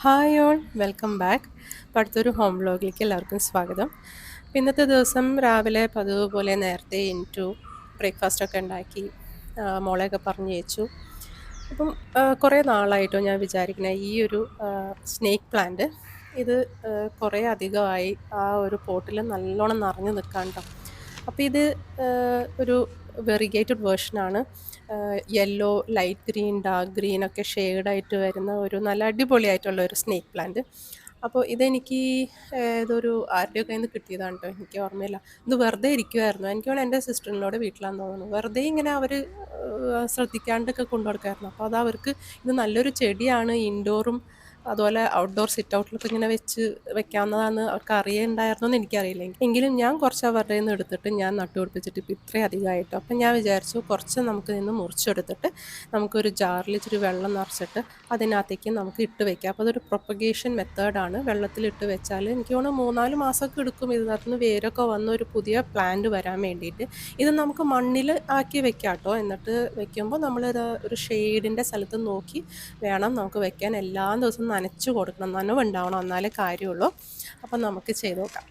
Hi all welcome back. അപ്പോൾ അടുത്തൊരു home വ്ലോഗിലേക്ക് എല്ലാവർക്കും സ്വാഗതം. അപ്പോൾ ഇന്നത്തെ ദിവസം രാവിലെ പതിവ് പോലെ നേരത്തെ എണീറ്റു, ബ്രേക്ക്ഫാസ്റ്റൊക്കെ ഉണ്ടാക്കി, മോളെയൊക്കെ പറഞ്ഞയച്ചു. അപ്പം കുറേ നാളായിട്ടോ ഞാൻ വിചാരിക്കുന്നത് ഈ ഒരു സ്നേക്ക് പ്ലാന്റ് ഇത് കുറേ അധികമായി ആ ഒരു പോട്ടിൽ നല്ലോണം നിറഞ്ഞു നിൽക്കാൻ കേട്ടോ. അപ്പോൾ ഇത് ഒരു വെറിഗേറ്റഡ് വേർഷനാണ്. Yellow, light green, dark green ഒക്കെ ഷെയ്ഡായിട്ട് വരുന്ന ഒരു നല്ല അടിപൊളിയായിട്ടുള്ള ഒരു സ്നേക്ക് പ്ലാന്റ്. അപ്പോൾ ഇതെനിക്ക് ഏതൊരു ആരുടെയോ കയ്യിൽ നിന്ന് കിട്ടിയതാണ് കേട്ടോ, എനിക്ക് ഓർമ്മയില്ല. ഇത് വെറുതെ ഇരിക്കുമായിരുന്നു, എനിക്ക് തോന്നുന്നു എൻ്റെ സിസ്റ്ററിനോട് വീട്ടിലാന്ന് തോന്നുന്നു. വെറുതെ ഇങ്ങനെ അവർ ശ്രദ്ധിക്കാണ്ടൊക്കെ കൊണ്ടു കൊടുക്കായിരുന്നു. അപ്പോൾ അത് അവർക്ക് ഇത് നല്ലൊരു ചെടിയാണ്, ഇൻഡോറും അതുപോലെ ഔട്ട്ഡോർ സിറ്റ് ഔട്ടിലൊക്കെ ഇങ്ങനെ വെക്കാവുന്നതാണെന്ന് അവർക്ക് അറിയുണ്ടായിരുന്നു എന്ന് എനിക്കറിയില്ല. എങ്കിലും ഞാൻ കുറച്ച് അവരുടെ നിന്ന് എടുത്തിട്ട് ഞാൻ നട്ടുപിടിപ്പിച്ചിട്ട് ഇപ്പോൾ ഇത്രയും അധികമായിട്ടോ. അപ്പം ഞാൻ വിചാരിച്ചു കുറച്ച് നമുക്ക് നിന്ന് മുറിച്ചെടുത്തിട്ട് നമുക്കൊരു ജാറിൽ ഇച്ചിരി വെള്ളം നിറച്ചിട്ട് അതിനകത്തേക്ക് നമുക്ക് ഇട്ട് വെക്കാം. അപ്പോൾ അതൊരു പ്രൊപ്പഗേഷൻ മെത്തേഡാണ്. വെള്ളത്തിലിട്ട് വെച്ചാൽ എനിക്ക് തോന്നുന്നു 3-4 മാസമൊക്കെ എടുക്കും ഇതിനകത്ത് നിന്ന് വേരൊക്കെ വന്ന് ഒരു പുതിയ പ്ലാന്റ് വരാൻ വേണ്ടിയിട്ട്. ഇത് നമുക്ക് മണ്ണിൽ ആക്കി വെക്കാം കേട്ടോ. എന്നിട്ട് വെക്കുമ്പോൾ നമ്മളൊരു ഒരു ഷെയ്ഡിൻ്റെ സ്ഥലത്ത് നോക്കി വേണം നമുക്ക് വെക്കാൻ. എല്ലാ ദിവസവും നനച്ചു കൊടുക്കണം, നനവുണ്ടാവണം, എന്നാലേ കാര്യമുള്ളൂ. അപ്പം നമുക്ക് ചെയ്ത് നോക്കാം.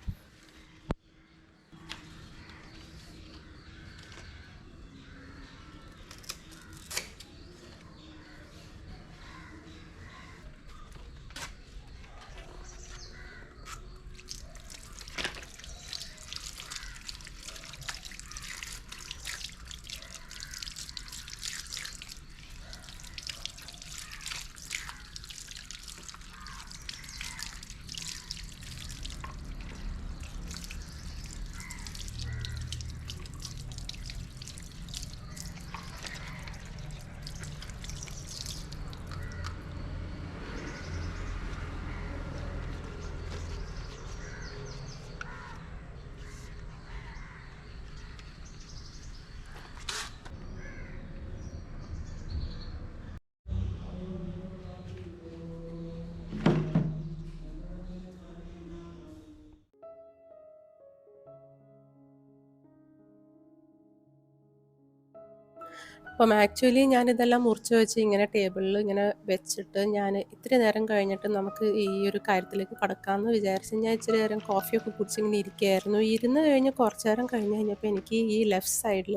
അപ്പം ആക്ച്വലി ഞാനിതെല്ലാം മുറിച്ച് വെച്ച് ഇങ്ങനെ ടേബിളിൽ ഇങ്ങനെ വെച്ചിട്ട് ഞാൻ ഇത്തിരി നേരം കഴിഞ്ഞിട്ട് നമുക്ക് ഈ ഒരു കാര്യത്തിലേക്ക് കടക്കാമെന്ന് വിചാരിച്ച് ഞാൻ ഇച്ചിരി നേരം കോഫിയൊക്കെ കുടിച്ച് ഇങ്ങനെ ഇരിക്കുകയായിരുന്നു. ഇരുന്ന് കഴിഞ്ഞ് കുറച്ച് നേരം കഴിഞ്ഞ് കഴിഞ്ഞപ്പോൾ എനിക്ക് ഈ ലെഫ്റ്റ് സൈഡിൽ,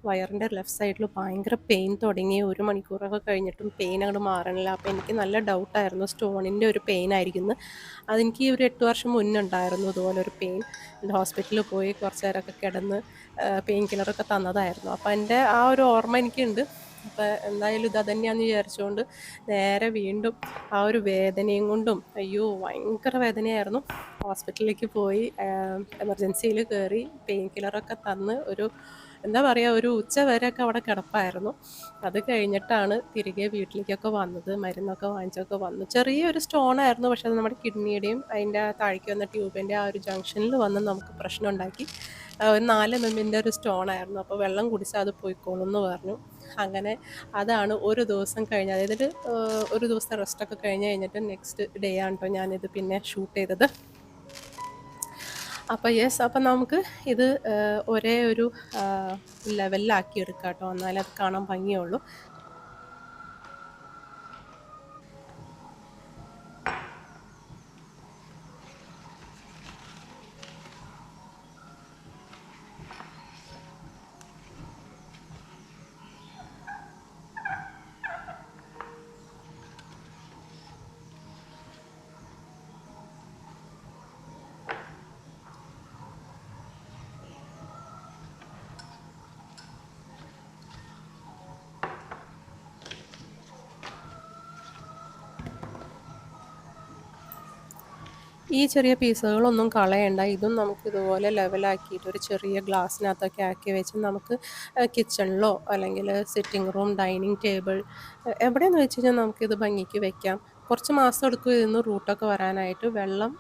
വയറിൻ്റെ ലെഫ്റ്റ് സൈഡിൽ ഭയങ്കര പെയിൻ തുടങ്ങി. 1 മണിക്കൂറൊക്കെ കഴിഞ്ഞിട്ടും പെയിൻ അങ്ങോട്ട് മാറണില്ല. അപ്പോൾ എനിക്ക് നല്ല ഡൗട്ടായിരുന്നു സ്റ്റോണിൻ്റെ ഒരു പെയിൻ ആയിരിക്കുന്നു. അതെനിക്ക് ഒരു 8 വർഷം മുന്നേ ഉണ്ടായിരുന്നു ഇതുപോലൊരു പെയിൻ. ഹോസ്പിറ്റലിൽ പോയി കുറച്ച് നേരമൊക്കെ കിടന്ന് പെയിൻ കില്ലറൊക്കെ തന്നതായിരുന്നു. അപ്പോൾ എൻ്റെ ആ ഒരു ഓർമ്മ എനിക്കുണ്ട്. അപ്പോൾ എന്തായാലും ഇത് തന്നെയാണെന്ന് വിചാരിച്ചുകൊണ്ട് നേരെ വീണ്ടും ആ ഒരു വേദനയും കൊണ്ടും, അയ്യോ ഭയങ്കര വേദനയായിരുന്നു, ഹോസ്പിറ്റലിലേക്ക് പോയി. എമർജൻസിയിൽ കയറി പെയിൻ കില്ലറൊക്കെ തന്ന് ഒരു എന്താ പറയുക, ഒരു ഉച്ച വരെയൊക്കെ അവിടെ കിടപ്പായിരുന്നു. അത് കഴിഞ്ഞിട്ടാണ് തിരികെ വീട്ടിലേക്കൊക്കെ വന്നത്, മരുന്നൊക്കെ വാങ്ങിച്ചൊക്കെ വന്നു. ചെറിയൊരു സ്റ്റോണായിരുന്നു, പക്ഷെ അത് നമ്മുടെ കിഡ്നിയുടെയും അതിൻ്റെ താഴേക്ക് വന്ന ട്യൂബിൻ്റെ ആ ഒരു ജംഗ്ഷനിൽ വന്ന് നമുക്ക് പ്രശ്നം ഉണ്ടാക്കി. ഒരു 4 എംഎമ്മിൻ്റെ ഒരു സ്റ്റോണായിരുന്നു. അപ്പോൾ വെള്ളം കുടിച്ചാൽ അത് പോയിക്കോളും എന്ന് പറഞ്ഞു. അങ്ങനെ അതാണ് ഒരു ദിവസം കഴിഞ്ഞ്, അതായത് ഒരു ദിവസത്തെ റെസ്റ്റൊക്കെ കഴിഞ്ഞിട്ട് നെക്സ്റ്റ് ഡേ ആണ് കേട്ടോ ഞാനിത് പിന്നെ ഷൂട്ട് ചെയ്തത്. അപ്പോൾ യെസ്, അപ്പം നമുക്ക് ഇത് ഒരേ ഒരു ലെവലിലാക്കി എടുക്കാം കേട്ടോ, എന്നാലേ അത് കാണാൻ ഭംഗിയുള്ളൂ. ഈ ചെറിയ പീസുകളൊന്നും കളയണ്ട. ഇതും നമുക്ക് ഇതുപോലെ ലെവലാക്കിയിട്ട് ഒരു ചെറിയ ഗ്ലാസ്സിനകത്തൊക്കെ ആക്കി വെച്ച് നമുക്ക് കിച്ചണിലോ അല്ലെങ്കിൽ സിറ്റിംഗ് റൂം, ഡൈനിങ് ടേബിൾ, എവിടെയെന്ന് വെച്ച് കഴിഞ്ഞാൽ നമുക്കിത് ഭംഗിക്ക് വെക്കാം. കുറച്ച് മാസം എടുക്കും ഇതിന്ന് റൂട്ടൊക്കെ വരാനായിട്ട്. വെള്ളം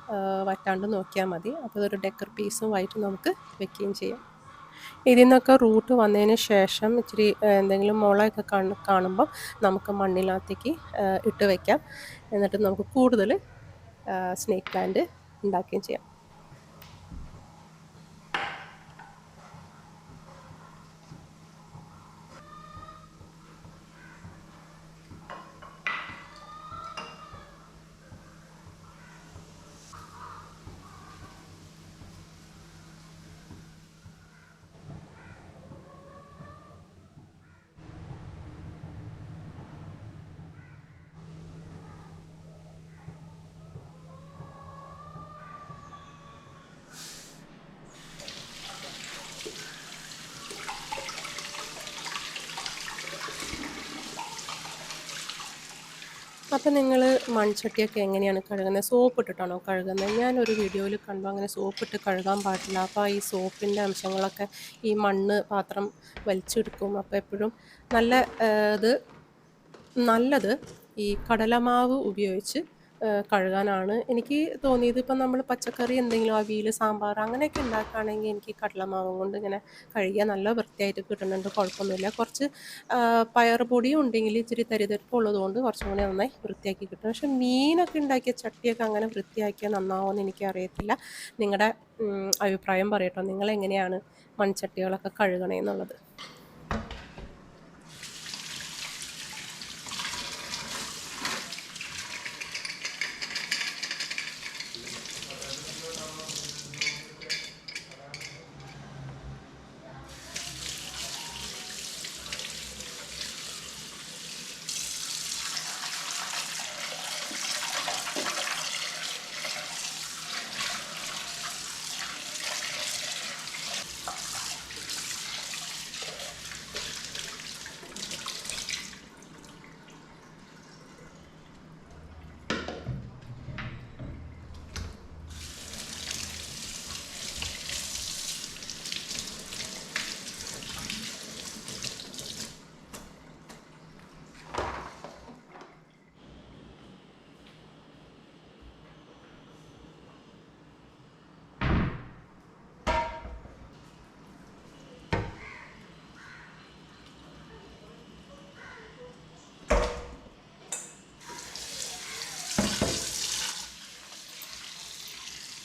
വറ്റാണ്ട് നോക്കിയാൽ മതി. അപ്പോൾ ഇതൊരു ഡെക്കർ പീസുമായിട്ട് നമുക്ക് വെക്കുകയും ചെയ്യാം. ഇതിൽ നിന്നൊക്കെ റൂട്ട് വന്നതിന് ശേഷം ഇച്ചിരി എന്തെങ്കിലും മുളയൊക്കെ കാണുമ്പം നമുക്ക് മണ്ണിനകത്തേക്ക് ഇട്ട് വയ്ക്കാം. എന്നിട്ട് നമുക്ക് കൂടുതൽ സ്നേക്ക് പ്ലാന്റ് ഉണ്ടാക്കുകയും ചെയ്യാം. അപ്പം നിങ്ങൾ മൺചട്ടിയൊക്കെ എങ്ങനെയാണ് കഴുകുന്നത്? സോപ്പ് ഇട്ടിട്ടാണോ കഴുകുന്നത്? ഞാനൊരു വീഡിയോയിൽ കണ്ടു അങ്ങനെ സോപ്പിട്ട് കഴുകാൻ പാടില്ല. അപ്പോൾ ഈ സോപ്പിൻ്റെ അംശങ്ങളൊക്കെ ഈ മണ്ണ് പാത്രം വലിച്ചെടുക്കും. അപ്പോൾ എപ്പോഴും നല്ല ഇത് നല്ലത് ഈ കടലമാവ് ഉപയോഗിച്ച് കഴുകാനാണ് എനിക്ക് തോന്നിയത്. ഇപ്പം നമ്മൾ പച്ചക്കറി എന്തെങ്കിലും അവിയൽ, സാമ്പാർ അങ്ങനെയൊക്കെ ഉണ്ടാക്കുകയാണെങ്കിൽ എനിക്ക് കടലമാവും കൊണ്ട് ഇങ്ങനെ കഴുകിയാൽ നല്ല വൃത്തിയായിട്ട് കിട്ടുന്നുണ്ട്, കുഴപ്പമൊന്നുമില്ല. കുറച്ച് പയർ പൊടിയും ഉണ്ടെങ്കിൽ ഇച്ചിരി തരിതരിപ്പുള്ളത് കൊണ്ട് കുറച്ചും കൂടി നന്നായി വൃത്തിയാക്കി കിട്ടും. പക്ഷെ മീനൊക്കെ ഉണ്ടാക്കിയ ചട്ടിയൊക്കെ അങ്ങനെ വൃത്തിയാക്കിയാൽ നന്നാവുമെന്ന് എനിക്കറിയത്തില്ല. നിങ്ങളുടെ അഭിപ്രായം പറയട്ടോ, നിങ്ങളെങ്ങനെയാണ് മൺചട്ടികളൊക്കെ കഴുകണേന്നുള്ളത്.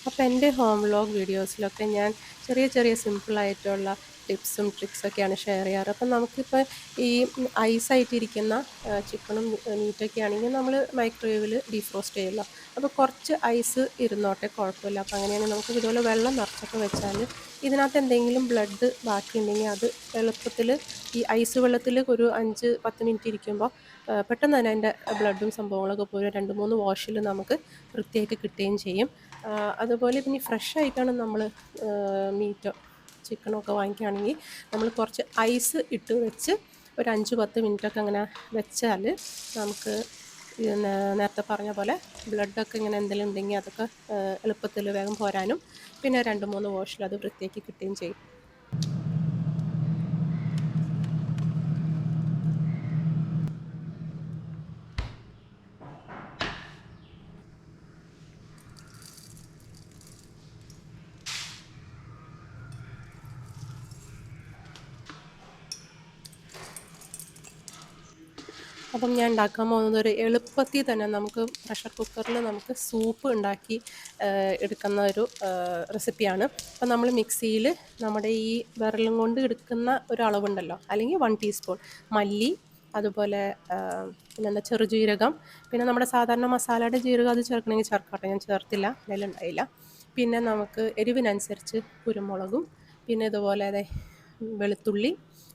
അപ്പോൾ എൻ്റെ ഹോം വ്ലോഗ് വീഡിയോസിലൊക്കെ ഞാൻ ചെറിയ ചെറിയ സിമ്പിളായിട്ടുള്ള ടിപ്സും ട്രിക്സൊക്കെയാണ് ഷെയർ ചെയ്യാറ്. അപ്പം നമുക്കിപ്പോൾ ഈ ഐസായിട്ടിരിക്കുന്ന ചിക്കനും മീറ്റൊക്കെ ആണെങ്കിൽ നമ്മൾ മൈക്രോവേവിൽ ഡീഫ്രോസ്റ്റ് ചെയ്യുമല്ലോ. അപ്പോൾ കുറച്ച് ഐസ് ഇരുന്നോട്ടെ, കുഴപ്പമില്ല. അപ്പോൾ അങ്ങനെയാണെങ്കിൽ നമുക്ക് ഇതുപോലെ വെള്ളം നിറച്ചൊക്കെ വെച്ചാൽ ഇതിനകത്ത് എന്തെങ്കിലും ബ്ലഡ് ബാക്കിയുണ്ടെങ്കിൽ അത് എളുപ്പത്തിൽ ഈ ഐസ് വെള്ളത്തിൽ ഒരു 5-10 മിനിറ്റ് ഇരിക്കുമ്പോൾ പെട്ടെന്ന് തന്നെ അതിൻ്റെ ബ്ലഡും സംഭവങ്ങളൊക്കെ പോയി 2-3 വാഷിൽ നമുക്ക് വൃത്തിയായിട്ട് കിട്ടുകയും ചെയ്യും. അതുപോലെ പിന്നെ ഫ്രഷ് ആയിട്ടാണ് നമ്മൾ മീറ്റോ ചിക്കനൊക്കെ വാങ്ങിക്കുകയാണെങ്കിൽ നമ്മൾ കുറച്ച് ഐസ് ഇട്ട് വെച്ച് ഒരു 5-10 മിനിറ്റൊക്കെ അങ്ങനെ വെച്ചാൽ നമുക്ക് നേരത്തെ പറഞ്ഞ പോലെ ബ്ലഡൊക്കെ ഇങ്ങനെ എന്തെങ്കിലും ഉണ്ടെങ്കിൽ അതൊക്കെ എളുപ്പത്തിൽ വേഗം പോരാനും പിന്നെ 2-3 വാഷിൽ അത് വൃത്തിയാക്കി കിട്ടുകയും ചെയ്യും. അപ്പം ഞാൻ ഉണ്ടാക്കാൻ പോകുന്നത് ഒരു എളുപ്പത്തിൽ തന്നെ നമുക്ക് പ്രഷർ കുക്കറിൽ നമുക്ക് സൂപ്പ് ഉണ്ടാക്കി എടുക്കുന്ന ഒരു റെസിപ്പിയാണ്. അപ്പം നമ്മൾ മിക്സിയിൽ നമ്മുടെ ഈ വിരലും കൊണ്ട് എടുക്കുന്ന ഒരു അളവുണ്ടല്ലോ, അല്ലെങ്കിൽ 1 ടീസ്പൂൺ മല്ലി, അതുപോലെ പിന്നെന്താ ചെറുജീരകം, പിന്നെ നമ്മുടെ സാധാരണ മസാലയുടെ ജീരകം അത് ചേർക്കണമെങ്കിൽ ചേർക്കാട്ടെ, ഞാൻ ചേർത്തില്ല, അതിലുണ്ടായില്ല. പിന്നെ നമുക്ക് എരിവിനനുസരിച്ച് കുരുമുളകും, പിന്നെ ഇതുപോലെ അതെ വെളുത്തുള്ളി,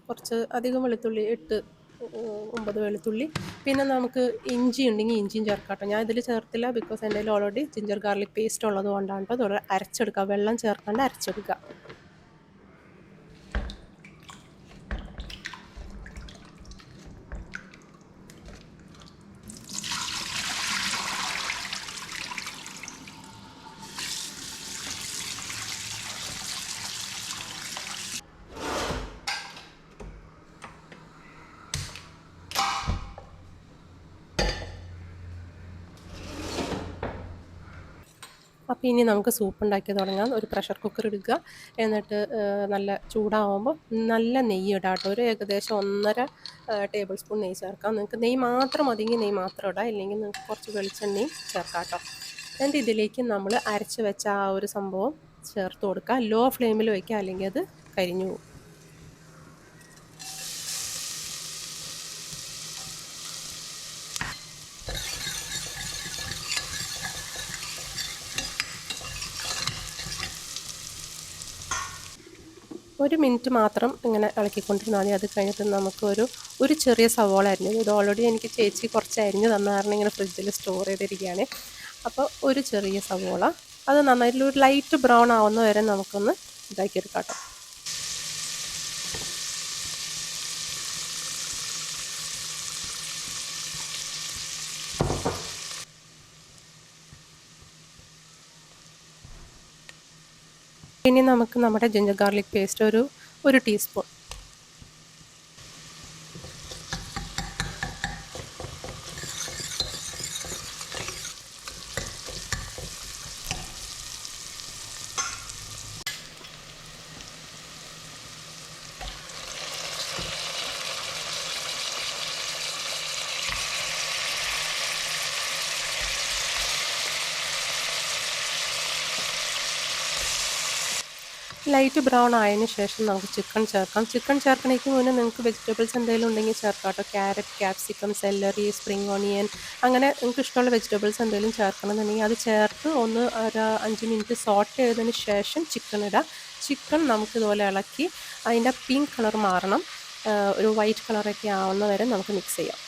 കുറച്ച് അധികം വെളുത്തുള്ളി 8-9 വെളുത്തുള്ളി, പിന്നെ നമുക്ക് ഇഞ്ചി ഉണ്ടെങ്കിൽ ഇഞ്ചിയും ചേർക്കാട്ടോ. ഞാൻ ഇതിൽ ചേർത്തില്ല, ബിക്കോസ് എൻ്റെ കയ്യിൽ ഓൾറെഡി ജിഞ്ചർ ഗാർലിക് പേസ്റ്റ് ഉള്ളത് കൊണ്ടാണ് കേട്ടോ. അതോടെ അരച്ചെടുക്കുക, വെള്ളം ചേർക്കാണ്ട് അരച്ചെടുക്കുക. അപ്പോൾ ഇനി നമുക്ക് സൂപ്പ് ഉണ്ടാക്കി തുടങ്ങാം. ഒരു പ്രഷർ കുക്കർ എടുക്കുക, എന്നിട്ട് നല്ല ചൂടാവുമ്പോൾ നല്ല നെയ്യ് ഇടാം കേട്ടോ. ഒരു ഏകദേശം 1.5 ടേബിൾ സ്പൂൺ നെയ്യ് ചേർക്കാം. നിങ്ങൾക്ക് നെയ്യ് മാത്രം മതിയെങ്കിൽ നെയ്യ് മാത്രം ഇടാം, ഇല്ലെങ്കിൽ നിങ്ങൾക്ക് കുറച്ച് വെളിച്ചെണ്ണയും ചേർക്കാം കേട്ടോ. എന്നിട്ട് ഇതിലേക്ക് നമ്മൾ അരച്ച് വെച്ച ആ ഒരു സംഭവം ചേർത്ത് കൊടുക്കുക. ലോ ഫ്ലെയിമിൽ വയ്ക്കുക, അല്ലെങ്കിൽ അത് കരിഞ്ഞു പോകും. ഒരു മിനിറ്റ് മാത്രം ഇങ്ങനെ ഇളക്കിക്കൊണ്ടിരുന്നാൽ മതി. അത് കഴിഞ്ഞിട്ട് നമുക്ക് ഒരു ചെറിയ സവോള അരിഞ്ഞത്, ഇത് ഓൾറെഡി എനിക്ക് ചേച്ചി കുറച്ച് അരിഞ്ഞ് തന്ന കാരണം ഇങ്ങനെ ഫ്രിഡ്ജിൽ സ്റ്റോർ ചെയ്തിരിക്കുകയാണ്. അപ്പോൾ ഒരു ചെറിയ സവോള, അത് നന്നായിട്ട് ഒരു ലൈറ്റ് ബ്രൗൺ ആവുന്ന വരെ നമുക്കൊന്ന് ഇതാക്കിയെടുക്കാം കേട്ടോ. ഇനി നമുക്ക് നമ്മുടെ ജിഞ്ചർ ഗാർലിക് പേസ്റ്റ് ഒരു ടീസ്പൂൺ. ലൈറ്റ് ബ്രൗൺ ആയതിന് ശേഷം നമുക്ക് ചിക്കൻ ചേർക്കാം. ചിക്കൻ ചേർക്കണേക്ക് മുന്നേ നിങ്ങൾക്ക് വെജിറ്റബിൾസ് എന്തെങ്കിലും ഉണ്ടെങ്കിൽ ചേർക്കാം കേട്ടോ. Carrot, capsicum, celery, spring onion, അങ്ങനെ നിങ്ങൾക്ക് ഇഷ്ടമുള്ള വെജിറ്റബിൾസ് എന്തെങ്കിലും ചേർക്കണമെന്നുണ്ടെങ്കിൽ അത് ചേർത്ത് ഒരു 5 മിനിറ്റ് സോട്ട് ചെയ്തതിന് ശേഷം ചിക്കൻ ഇടാം. ചിക്കൻ നമുക്ക് ഇതുപോലെ ഇളക്കി അതിൻ്റെ പിങ്ക് കളർ മാറണം, ഒരു വൈറ്റ് കളറൊക്കെ ആവുന്ന വരെ നമുക്ക് മിക്സ് ചെയ്യാം.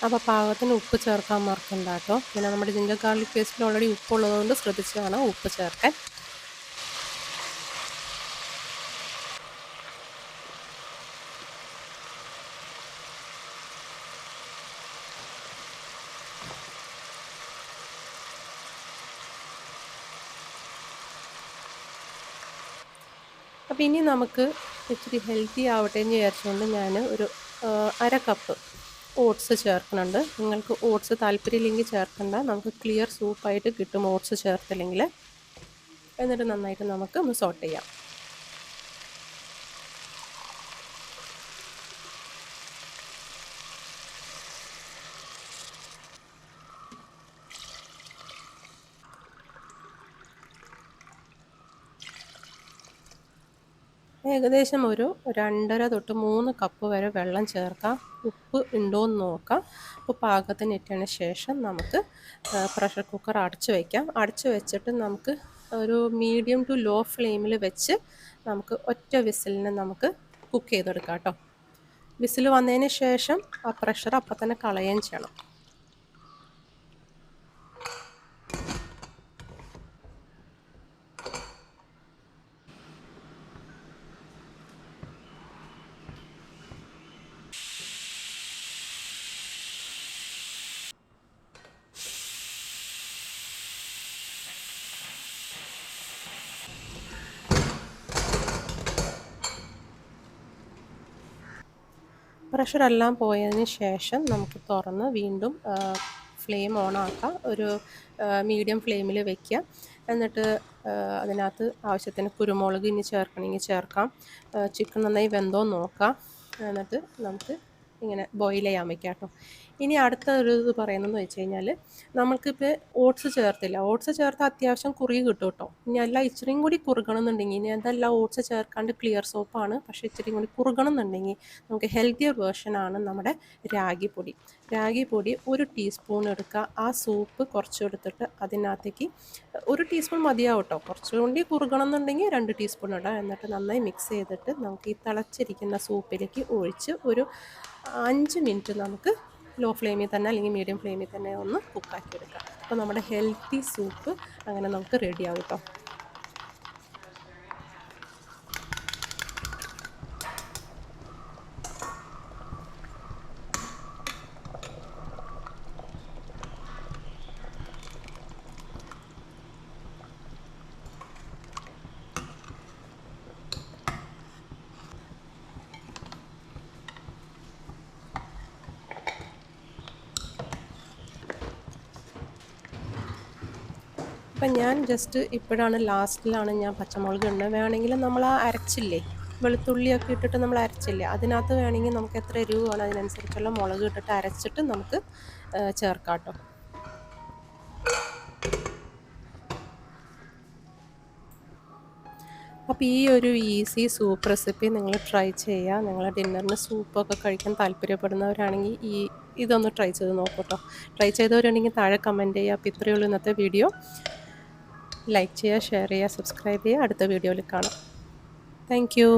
അപ്പോൾ പാകത്തിന് ഉപ്പ് ചേർക്കാൻ മറക്കണ്ട കേട്ടോ. പിന്നെ നമ്മുടെ ജിഞ്ചർ ഗാർലിക് പേസ്റ്റിൽ ഓൾറെഡി ഉപ്പുള്ളതുകൊണ്ട് ശ്രദ്ധിച്ച് വേണം ഉപ്പ് ചേർക്കാൻ. അപ്പോൾ ഇനി നമുക്ക് ഇച്ചിരി ഹെൽത്തി ആവട്ടെ എന്ന് വിചാരിച്ചുകൊണ്ട് ഞാൻ ഒരു 1/2 കപ്പ് ഓട്സ് ചേർക്കുന്നുണ്ട്. നിങ്ങൾക്ക് ഓട്സ് താല്പര്യമില്ലെങ്കിൽ ചേർക്കണ്ട, നമുക്ക് ക്ലിയർ സൂപ്പായിട്ട് കിട്ടും ഓട്സ് ചേർത്തില്ലെങ്കിൽ. എന്നിട്ട് നന്നായിട്ട് നമുക്ക് ഒന്ന് സോട്ട് ചെയ്യാം. ഏകദേശം ഒരു 2.5 തൊട്ട് 3 കപ്പ് വരെ വെള്ളം ചേർക്കാം. ഉപ്പ് ഉണ്ടോയെന്ന് നോക്കാം. ഉപ്പ് പാകത്തിന് ഇട്ടതിന് ശേഷം നമുക്ക് പ്രഷർ കുക്കർ അടച്ചു വയ്ക്കാം. അടച്ചു വെച്ചിട്ട് നമുക്ക് ഒരു മീഡിയം ടു ലോ ഫ്ലെയിമിൽ വെച്ച് നമുക്ക് ഒറ്റ വിസിലിന് നമുക്ക് കുക്ക് ചെയ്തെടുക്കാം കേട്ടോ. വിസിൽ വന്നതിന് ശേഷം ആ പ്രഷർ അപ്പം തന്നെ കളയുകയും ചെയ്യണം. പ്രഷറെല്ലാം പോയതിന് ശേഷം നമുക്ക് തുറന്ന് വീണ്ടും ഫ്ലെയിം ഓണാക്കാം. ഒരു മീഡിയം ഫ്ലെയിമിൽ വയ്ക്കുക. എന്നിട്ട് അതിനകത്ത് ആവശ്യത്തിന് കുരുമുളക് ഇനി ചേർക്കണമെങ്കിൽ ചേർക്കാം. ചിക്കൻ നന്നായി വെന്തോ നോക്കാം. എന്നിട്ട് നമുക്ക് ഇങ്ങനെ ബോയിൽ ചെയ്യാൻ വയ്ക്കാം കേട്ടോ. ഇനി അടുത്ത ഒരു ഇത് പറയുന്നതെന്ന് വെച്ച് കഴിഞ്ഞാൽ, നമ്മൾക്കിപ്പോൾ ഓട്സ് ചേർത്തില്ല. ഓട്സ് ചേർത്ത് അത്യാവശ്യം കുറുകി കിട്ടും കേട്ടോ. ഇനി അല്ല ഇച്ചിരിയും കൂടി കുറുകണം എന്നുണ്ടെങ്കിൽ, ഇനി അതല്ല ഓട്സ് ചേർക്കാണ്ട് ക്ലിയർ സോപ്പാണ്, പക്ഷേ ഇച്ചിരിയും കൂടി കുറുകണം എന്നുണ്ടെങ്കിൽ നമുക്ക് ഹെൽത്തിയർ വേർഷനാണ് നമ്മുടെ രാഗിപ്പൊടി. രാഗിപ്പൊടി 1 ടീസ്പൂൺ എടുക്കുക. ആ സൂപ്പ് കുറച്ചെടുത്തിട്ട് അതിനകത്തേക്ക് 1 ടീസ്പൂൺ മതിയാവും കേട്ടോ. കുറച്ചുകൂടി കുറുകണം എന്നുണ്ടെങ്കിൽ 2 ടീസ്പൂൺ ഇടാം. എന്നിട്ട് നന്നായി മിക്സ് ചെയ്തിട്ട് നമുക്ക് ഈ തിളച്ചിരിക്കുന്ന സൂപ്പിലേക്ക് ഒഴിച്ച് ഒരു 5 മിനിറ്റ് നമുക്ക് ലോ ഫ്ലെയിമിൽ തന്നെ അല്ലെങ്കിൽ മീഡിയം ഫ്ലെയിമിൽ തന്നെ ഒന്ന് കുക്കാക്കി എടുക്കാം. അപ്പോൾ നമ്മുടെ ഹെൽത്തി സൂപ്പ് അങ്ങനെ നമുക്ക് റെഡിയാവും കേട്ടോ. അപ്പം ഞാൻ ജസ്റ്റ് ഇപ്പോഴാണ് ലാസ്റ്റിലാണ് ഞാൻ പച്ചമുളക് ഇടുന്നത്. വേണമെങ്കിൽ നമ്മൾ ആ അരച്ചില്ലേ, വെളുത്തുള്ളിയൊക്കെ ഇട്ടിട്ട് നമ്മൾ അരച്ചില്ലേ, അതിനകത്ത് വേണമെങ്കിൽ നമുക്ക് എത്ര എരിവ് വേണം അതിനനുസരിച്ചുള്ള മുളക് ഇട്ടിട്ട് അരച്ചിട്ട് നമുക്ക് ചേർക്കാം കേട്ടോ. അപ്പോൾ ഈ ഒരു ഈസി സൂപ്പ് റെസിപ്പി നിങ്ങൾ ട്രൈ ചെയ്യുക. നിങ്ങൾ ഡിന്നറിന് സൂപ്പൊക്കെ കഴിക്കാൻ താല്പര്യപ്പെടുന്നവരാണെങ്കിൽ ഇതൊന്ന് ട്രൈ ചെയ്ത് നോക്കൂ കേട്ടോ. ട്രൈ ചെയ്തവരുണ്ടെങ്കിൽ താഴെ കമൻറ്റ് ചെയ്യുക. അപ്പോൾ ഇത്രയേ ഉള്ളൂ ഇന്നത്തെ വീഡിയോ. ലൈക്ക് ചെയ്യുക, ഷെയർ ചെയ്യുക, സബ്സ്ക്രൈബ് ചെയ്യുക. അടുത്ത വീഡിയോയിൽ കാണാം. Thank you.